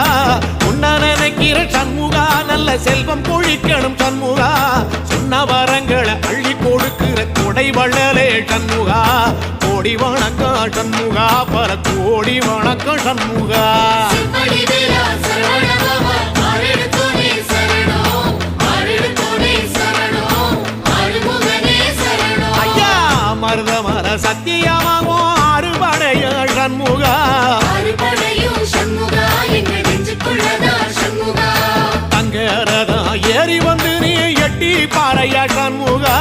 சண்முகா உன்ன நினைக்கிற சண்முகா நல்ல செல்வம் பொழிக்கணும் சண்முகா சொன்ன வரங்களை அள்ளி கொடுக்கிற கொடை வள்ளலே சண்முகா கோடி வணக்கம் சண்முகா பல கோடி வணக்கம் சண்முகா ஐயா மருதமர சத்தியமாகோ அறுபடைய சண்முகா தங்கரதா ஏறி வந்து நீ எட்டி பாறையா சண்முகா